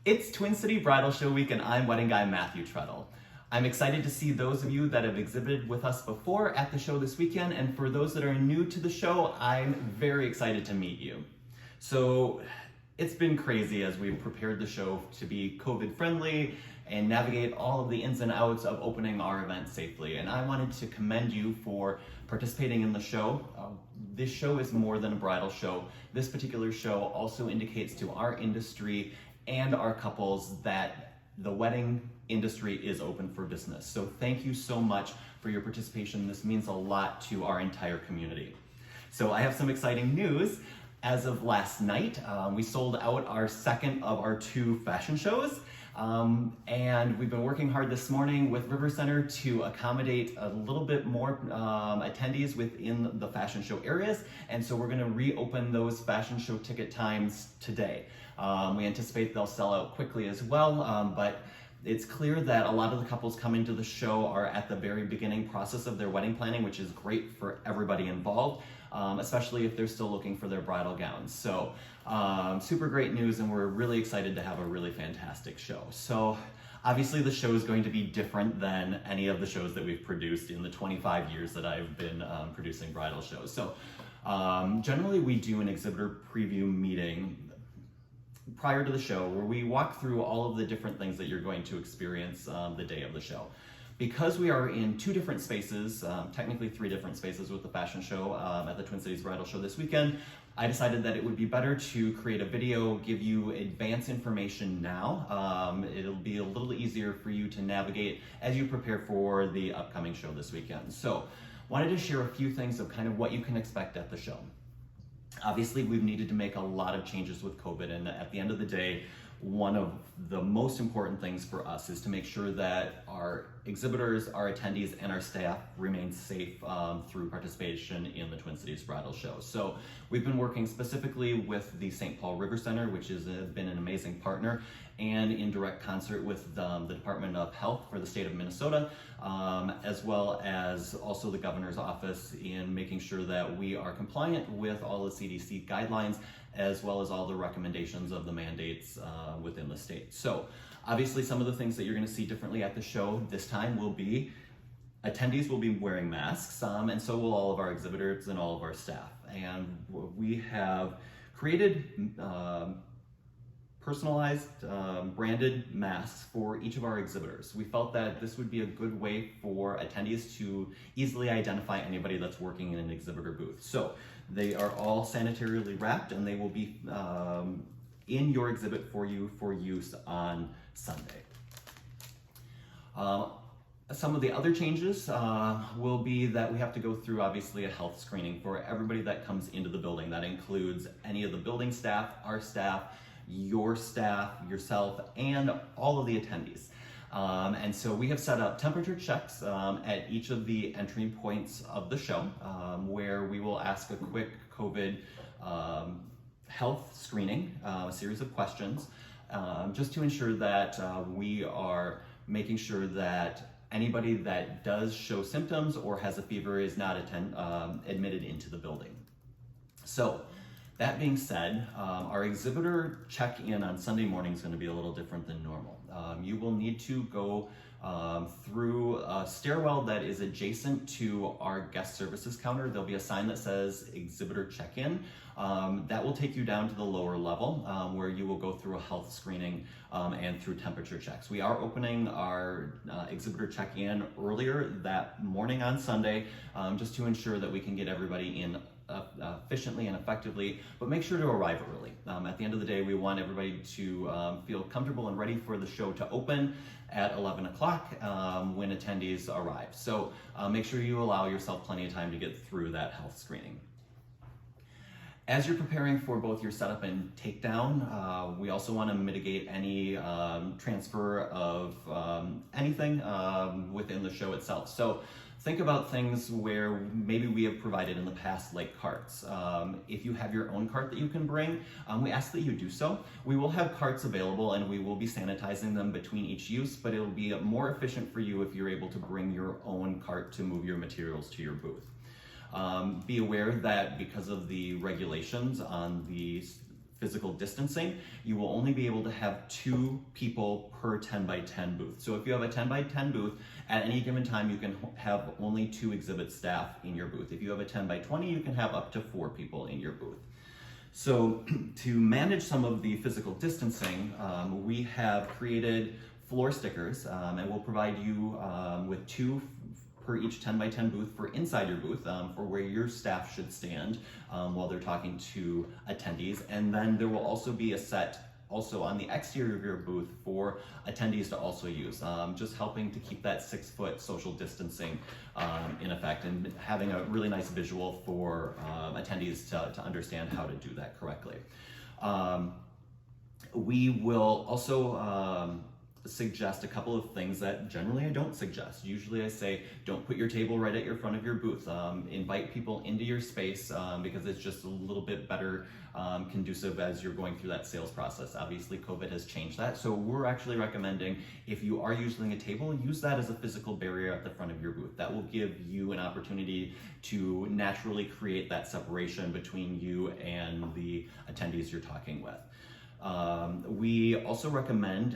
It's Twin City Bridal Show Week and I'm wedding guy Matthew Treadle. I'm excited to see those of you that have exhibited with us before at the show this weekend, and for those that are new to the show, I'm very excited to meet you. So it's been crazy as we've prepared the show to be COVID friendly and navigate all of the ins and outs of opening our event safely. And I wanted to commend you for participating in the show. This show is more than a bridal show. This particular show also indicates to our industry and our couples that the wedding industry is open for business. So thank you so much for your participation. This means a lot to our entire community. So I have some exciting news. As of last night, we sold out our second of our 2 fashion shows. And we've been working hard this morning with River Center to accommodate a little bit more attendees within the fashion show areas. And so we're going to reopen those fashion show ticket times today. We anticipate they'll sell out quickly as well, but it's clear that a lot of the couples coming to the show are at the very beginning process of their wedding planning, which is great for everybody involved, especially if they're still looking for their bridal gowns. So super great news, and we're really excited to have a really fantastic show. So obviously the show is going to be different than any of the shows that we've produced in the 25 years that I've been producing bridal shows. So generally we do an exhibitor preview meeting prior to the show where we walk through all of the different things that you're going to experience the day of the show. Because we are in 2 different spaces, technically 3 different spaces with the fashion show at the Twin Cities Bridal Show this weekend, I decided that it would be better to create a video, give you advance information now. It'll be a little easier for you to navigate as you prepare for the upcoming show this weekend. So wanted to share a few things of kind of what you can expect at the show. Obviously, we've needed to make a lot of changes with COVID, and at the end of the day, one of the most important things for us is to make sure that our exhibitors, our attendees, and our staff remain safe through participation in the Twin Cities Bridal Show. So we've been working specifically with the St. Paul River Center, which has been an amazing partner, and in direct concert with the Department of Health for the state of Minnesota, as well as also the governor's office in making sure that we are compliant with all the CDC guidelines, as well as all the recommendations of the mandates within the state. So obviously some of the things that you're going to see differently at the show this time will be attendees will be wearing masks, and so will all of our exhibitors and all of our staff. And we have created personalized branded masks for each of our exhibitors. We felt that this would be a good way for attendees to easily identify anybody that's working in an exhibitor booth. So they are all sanitarily wrapped, and they will be in your exhibit for you for use on Sunday. Some of the other changes will be that we have to go through obviously a health screening for everybody that comes into the building. That includes any of the building staff, our staff, your staff, yourself, and all of the attendees. And so we have set up temperature checks at each of the entry points of the show, where we will ask a quick COVID health screening, a series of questions, just to ensure that we are making sure that anybody that does show symptoms or has a fever is not admitted into the building. So that being said, our exhibitor check-in on Sunday morning is going to be a little different than normal. You will need to go through a stairwell that is adjacent to our guest services counter. There'll be a sign that says Exhibitor Check-in. That will take you down to the lower level where you will go through a health screening and through temperature checks. We are opening our exhibitor check-in earlier that morning on Sunday just to ensure that we can get everybody in efficiently and effectively, but make sure to arrive early. At the end of the day, we want everybody to feel comfortable and ready for the show to open at 11 o'clock when attendees arrive. So make sure you allow yourself plenty of time to get through that health screening. As you're preparing for both your setup and takedown, we also want to mitigate any transfer of anything within the show itself. So think about things where maybe we have provided in the past, like carts. If you have your own cart that you can bring, we ask that you do so. We will have carts available and we will be sanitizing them between each use, but it'll be more efficient for you if you're able to bring your own cart to move your materials to your booth. Be aware that because of the regulations on the physical distancing, you will only be able to have 2 people per 10 by 10 booth. So if you have a 10 by 10 booth, at any given time you can have only 2 exhibit staff in your booth. If you have a 10 by 20, you can have up to 4 people in your booth. So to manage some of the physical distancing, we have created floor stickers, and we'll provide you with 2 per each 10 by 10 booth for inside your booth, for where your staff should stand while they're talking to attendees. And then there will also be a set also on the exterior of your booth for attendees to also use, just helping to keep that 6-foot social distancing in effect, and having a really nice visual for attendees to understand how to do that correctly. We will also suggest a couple of things that generally I don't suggest. Usually I say, don't put your table right at your front of your booth. Invite people into your space because it's just a little bit better conducive as you're going through that sales process. Obviously, COVID has changed that. So we're actually recommending, if you are using a table, use that as a physical barrier at the front of your booth. That will give you an opportunity to naturally create that separation between you and the attendees you're talking with. We also recommend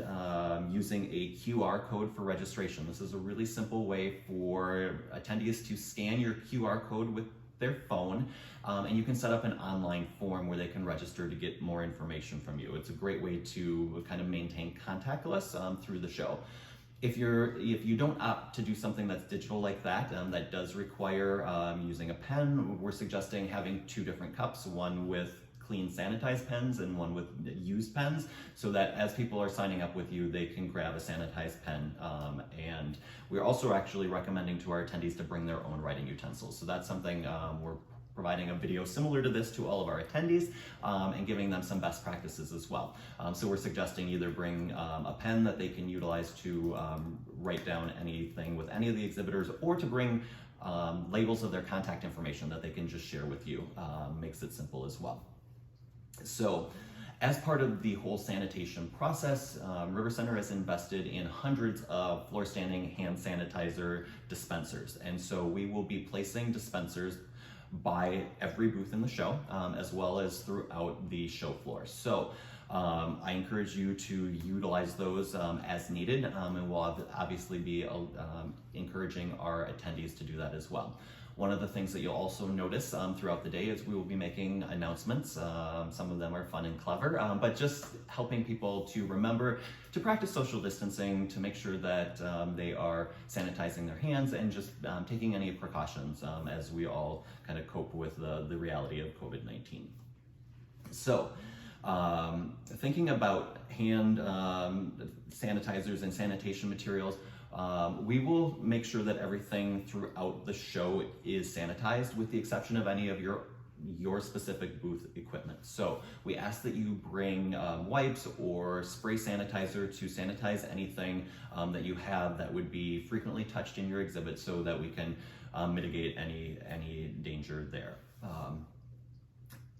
using a QR code for registration. This is a really simple way for attendees to scan your QR code with their phone, and you can set up an online form where they can register to get more information from you. It's a great way to kind of maintain contactless through the show. If you don't opt to do something that's digital like that, that does require using a pen, we're suggesting having 2 different cups, one with clean sanitized pens and one with used pens, so that as people are signing up with you, they can grab a sanitized pen. And we're also actually recommending to our attendees to bring their own writing utensils. So that's something we're providing a video similar to this to all of our attendees and giving them some best practices as well. So we're suggesting either bring a pen that they can utilize to write down anything with any of the exhibitors, or to bring labels of their contact information that they can just share with you. Makes it simple as well. So as part of the whole sanitation process, River Center has invested in hundreds of floor standing hand sanitizer dispensers. And so we will be placing dispensers by every booth in the show, as well as throughout the show floor. So I encourage you to utilize those as needed, and we'll obviously be encouraging our attendees to do that as well. One of the things that you'll also notice throughout the day is we will be making announcements. Some of them are fun and clever, but just helping people to remember to practice social distancing, to make sure that they are sanitizing their hands and just taking any precautions as we all kind of cope with the reality of COVID-19. So, thinking about hand sanitizers and sanitation materials, we will make sure that everything throughout the show is sanitized, with the exception of any of your specific booth equipment. So we ask that you bring wipes or spray sanitizer to sanitize anything that you have that would be frequently touched in your exhibit, so that we can mitigate any danger there.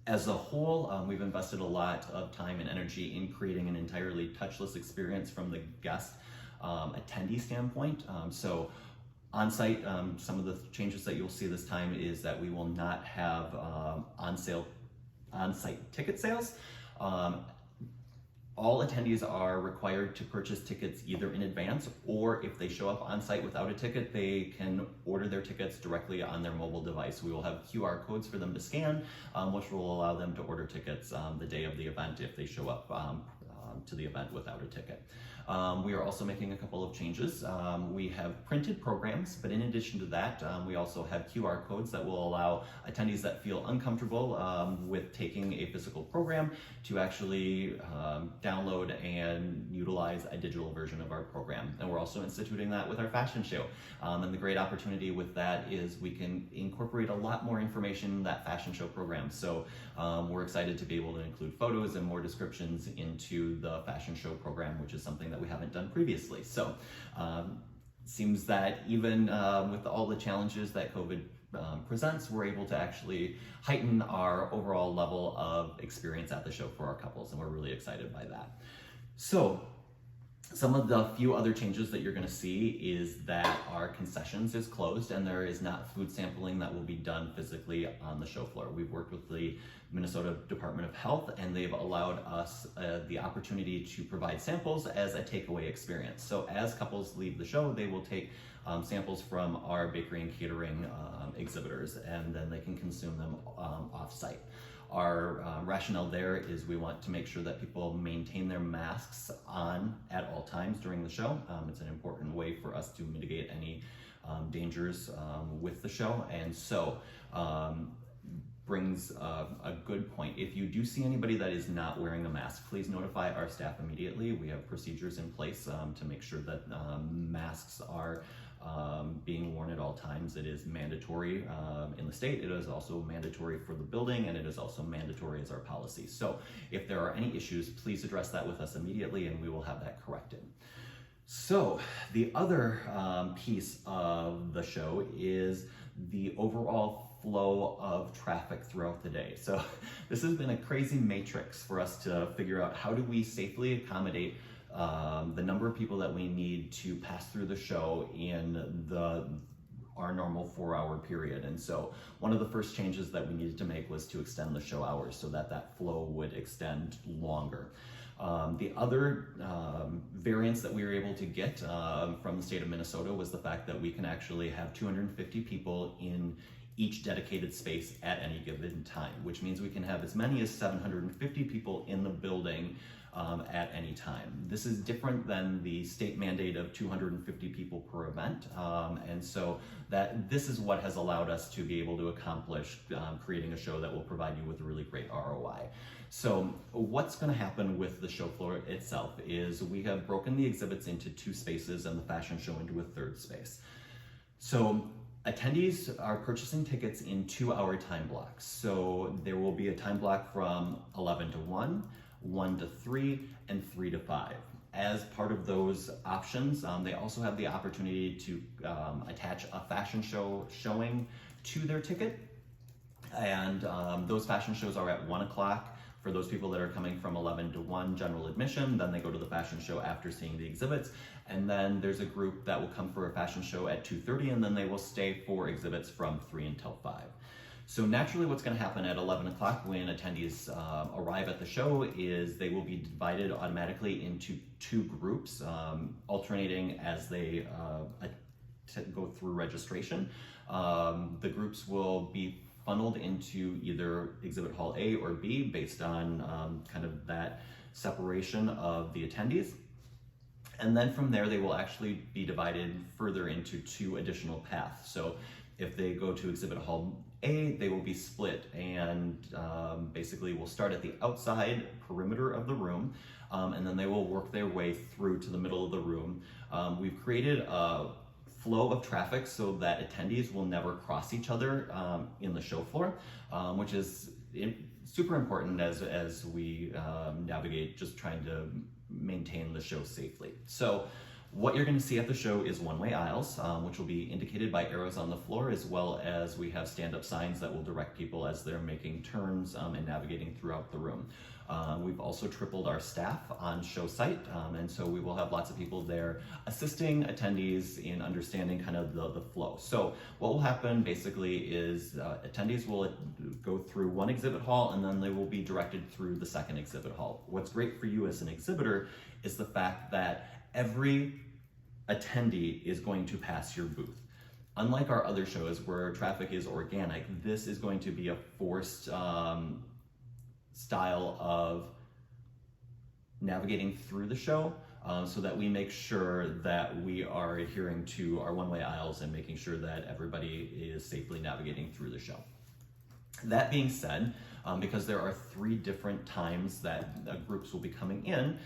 As a whole, we've invested a lot of time and energy in creating an entirely touchless experience from the guest attendee standpoint. So on-site, some of the changes that you'll see this time is that we will not have on-site ticket sales. All attendees are required to purchase tickets either in advance, or if they show up on site without a ticket, they can order their tickets directly on their mobile device. We will have QR codes for them to scan, which will allow them to order tickets the day of the event if they show up to the event without a ticket. We are also making a couple of changes. We have printed programs, but in addition to that, we also have QR codes that will allow attendees that feel uncomfortable with taking a physical program to actually download and utilize a digital version of our program. And we're also instituting that with our fashion show. And the great opportunity with that is we can incorporate a lot more information in that fashion show program. So we're excited to be able to include photos and more descriptions into the fashion show program, which is something that we haven't done previously. So seems that even with all the challenges that COVID presents, we're able to actually heighten our overall level of experience at the show for our couples, and we're really excited by that. So Some of the few other changes that you're going to see is that our concessions is closed and there is not food sampling that will be done physically on the show floor. We've worked with the Minnesota Department of Health and they've allowed us the opportunity to provide samples as a takeaway experience. So as couples leave the show, they will take samples from our bakery and catering exhibitors, and then they can consume them off-site. Our rationale there is we want to make sure that people maintain their masks on at all times during the show. It's an important way for us to mitigate any dangers with the show, and so brings a good point. If you do see anybody that is not wearing a mask, please notify our staff immediately. We have procedures in place to make sure that masks are being worn at all times. It is mandatory in the state. It is also mandatory for the building, and it is also mandatory as our policy. So if there are any issues, please address that with us immediately and we will have that corrected. So the other piece of the show is the overall flow of traffic throughout the day. So this has been a crazy matrix for us to figure out how do we safely accommodate the number of people that we need to pass through the show in our normal 4-hour period. And so one of the first changes that we needed to make was to extend the show hours so that that flow would extend longer. The other variance that we were able to get from the state of Minnesota was the fact that we can actually have 250 people in each dedicated space at any given time, which means we can have as many as 750 people in the building at any time. This is different than the state mandate of 250 people per event, and so this is what has allowed us to be able to accomplish creating a show that will provide you with a really great ROI. So what's going to happen with the show floor itself is we have broken the exhibits into 2 spaces and the fashion show into a 3rd space. So attendees are purchasing tickets in 2-hour time blocks. So there will be a time block from 11 to 1, 1 to 3, and 3 to 5. As part of those options, they also have the opportunity to attach a fashion show showing to their ticket. And those fashion shows are at 1 o'clock. For those people that are coming from 11 to 1 general admission, then they go to the fashion show after seeing the exhibits. And then there's a group that will come for a fashion show at 2:30, and then they will stay for exhibits from 3 until 5. So naturally what's going to happen at 11 o'clock when attendees arrive at the show is they will be divided automatically into 2 groups, alternating as they go through registration. The groups will be funneled into either exhibit hall A or B based on kind of that separation of the attendees. And then from there, they will actually be divided further into 2 additional paths. So if they go to exhibit hall A, they will be split and basically will start at the outside perimeter of the room, and then they will work their way through to the middle of the room. We've created a flow of traffic so that attendees will never cross each other in the show floor, which is super important as we navigate just trying to maintain the show safely. So what you're going to see at the show is one-way aisles, which will be indicated by arrows on the floor, as well as we have stand-up signs that will direct people as they're making turns and navigating throughout the room. We've also tripled our staff on show site, and so we will have lots of people there assisting attendees in understanding kind of the flow. So what will happen basically is attendees will go through one exhibit hall and then they will be directed through the second exhibit hall. What's great for you as an exhibitor is the fact that every attendee is going to pass your booth. Unlike our other shows where traffic is organic, this is going to be a forced style of navigating through the show, so that we make sure that we are adhering to our one-way aisles and making sure that everybody is safely navigating through the show. That being said, because there are 3 different times that groups will be coming in,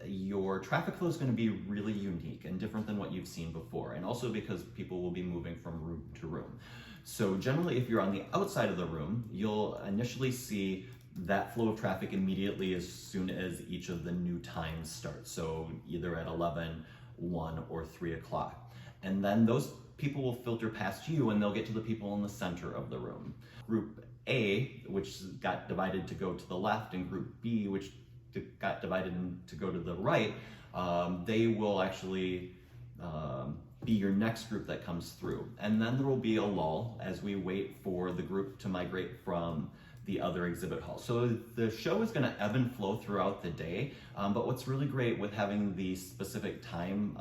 your traffic flow is going to be really unique and different than what you've seen before, and also because people will be moving from room to room. So generally, if you're on the outside of the room, you'll initially see that flow of traffic immediately as soon as each of the new times starts. So either at 11, 1, or 3 o'clock. And then those people will filter past you and they'll get to the people in the center of the room. Group A, which got divided to go to the left, and Group B, which got divided to go to the right, they will actually be your next group that comes through. And then there will be a lull as we wait for the group to migrate from the other exhibit hall. So the show is going to ebb and flow throughout the day, but what's really great with having these specific time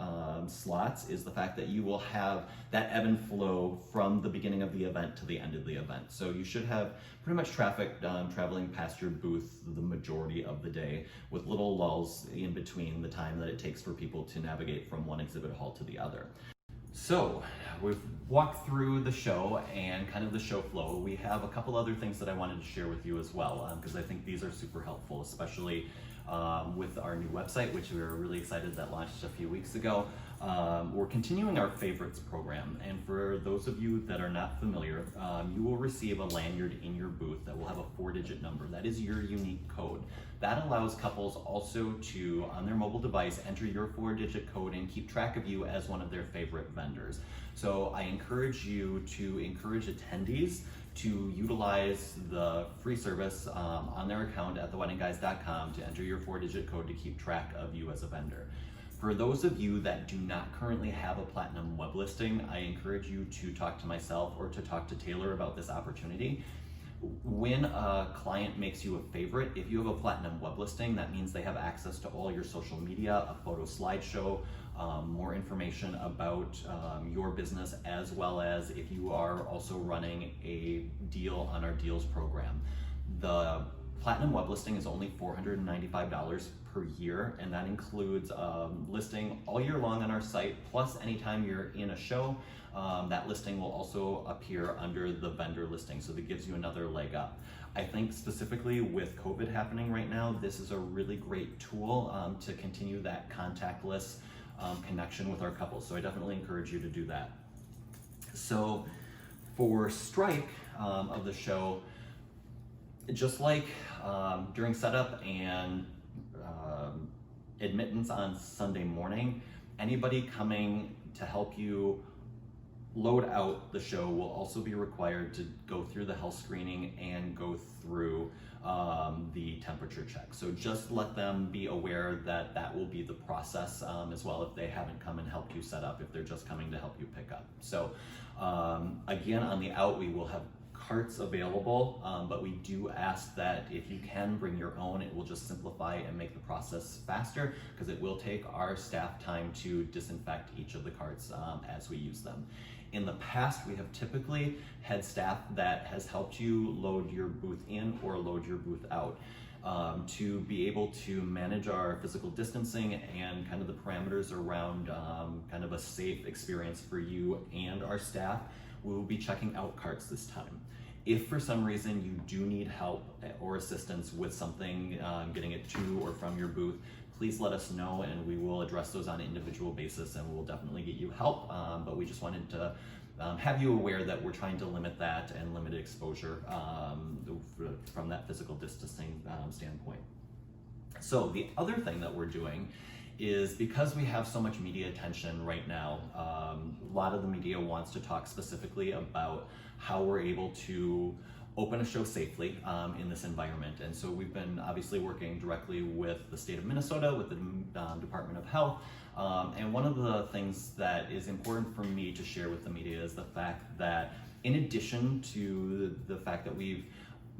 slots is the fact that you will have that ebb and flow from the beginning of the event to the end of the event. So you should have pretty much traffic traveling past your booth the majority of the day, with little lulls in between the time that it takes for people to navigate from one exhibit hall to the other. So we've walked through the show and kind of the show flow. We have a couple other things that I wanted to share with you as well, because I think these are super helpful, especially with our new website, which we were really excited that launched a few weeks ago. We're continuing our favorites program, and for those of you that are not familiar, you will receive a lanyard in your booth that will have a 4-digit number. That is your unique code. That allows couples also to, on their mobile device, enter your 4-digit code and keep track of you as one of their favorite vendors. So I encourage you to encourage attendees to utilize the free service on their account at theweddingguys.com to enter your 4-digit code to keep track of you as a vendor. For those of you that do not currently have a platinum web listing, I encourage you to talk to myself or to talk to Taylor about this opportunity. When a client makes you a favorite, if you have a platinum web listing, that means they have access to all your social media, a photo slideshow, more information about your business, as well as if you are also running a deal on our deals program. The platinum web listing is only $495 per year, and that includes listing all year long on our site, plus anytime you're in a show, that listing will also appear under the vendor listing, so that gives you another leg up. I think specifically with COVID happening right now, this is a really great tool to continue that contactless connection with our couples, so I definitely encourage you to do that. So for strike of the show, just like during setup and admittance on Sunday morning, anybody coming to help you load out the show will also be required to go through the health screening and go through the temperature check. So just let them be aware that that will be the process as well if they haven't come and helped you set up, if they're just coming to help you pick up. So again, on the out, we will have carts available, but we do ask that if you can bring your own, it will just simplify and make the process faster, because it will take our staff time to disinfect each of the carts as we use them. In the past, we have typically had staff that has helped you load your booth in or load your booth out. To be able to manage our physical distancing and kind of the parameters around kind of a safe experience for you and our staff, we will be checking out carts this time. If for some reason you do need help or assistance with something, getting it to or from your booth, please let us know and we will address those on an individual basis and we'll definitely get you help. But we just wanted to have you aware that we're trying to limit that and limit exposure from that physical distancing standpoint. So the other thing that we're doing is, because we have so much media attention right now, a lot of the media wants to talk specifically about how we're able to open a show safely in this environment. And so we've been obviously working directly with the state of Minnesota, with the Department of Health. And one of the things that is important for me to share with the media is the fact that, in addition to the fact that we've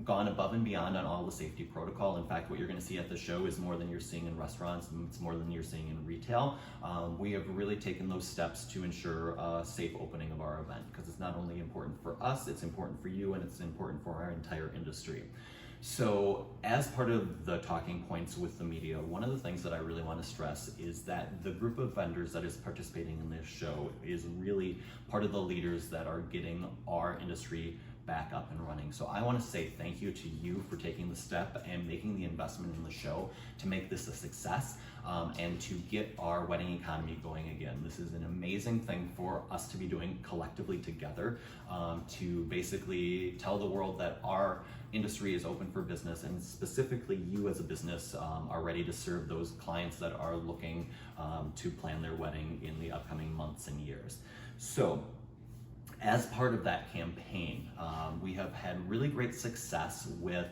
gone above and beyond on all the safety protocol. In fact, what you're going to see at the show is more than you're seeing in restaurants, and it's more than you're seeing in retail. We have really taken those steps to ensure a safe opening of our event, because it's not only important for us, it's important for you, and it's important for our entire industry. So as part of the talking points with the media, one of the things that I really want to stress is that the group of vendors that is participating in this show is really part of the leaders that are getting our industry back up and running. So I want to say thank you to you for taking the step and making the investment in the show to make this a success and to get our wedding economy going again. This is an amazing thing for us to be doing collectively together to basically tell the world that our industry is open for business, and specifically you as a business are ready to serve those clients that are looking to plan their wedding in the upcoming months and years. So as part of that campaign, we have had really great success with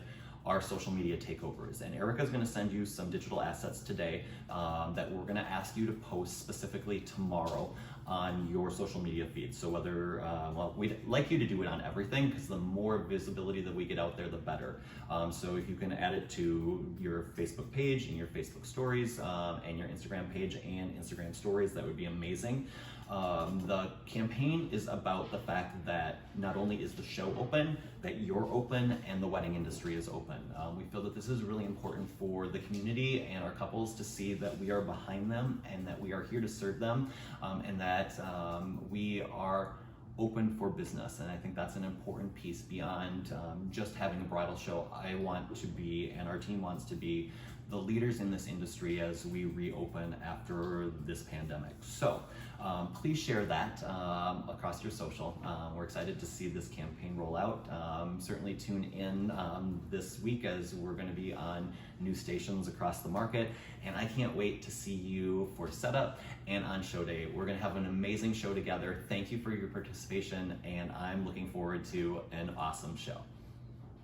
our social media takeovers. And Erica's gonna send you some digital assets today that we're gonna ask you to post specifically tomorrow on your social media feed. So whether, well, we'd like you to do it on everything, because the more visibility that we get out there, the better. So if you can add it to your Facebook page and your Facebook stories and your Instagram page and Instagram stories, that would be amazing. The campaign is about the fact that not only is the show open, that you're open and the wedding industry is open. We feel that this is really important for the community and our couples to see that we are behind them and that we are here to serve them, and that we are open for business. And I think that's an important piece beyond just having a bridal show. I want to be, and our team wants to be, the leaders in this industry as we reopen after this pandemic. So please share that across your social. We're excited to see this campaign roll out. Certainly tune in this week, as we're going to be on new stations across the market, and I can't wait to see you for setup and on show day. We're going to have an amazing show together. Thank you for your participation, and I'm looking forward to an awesome show.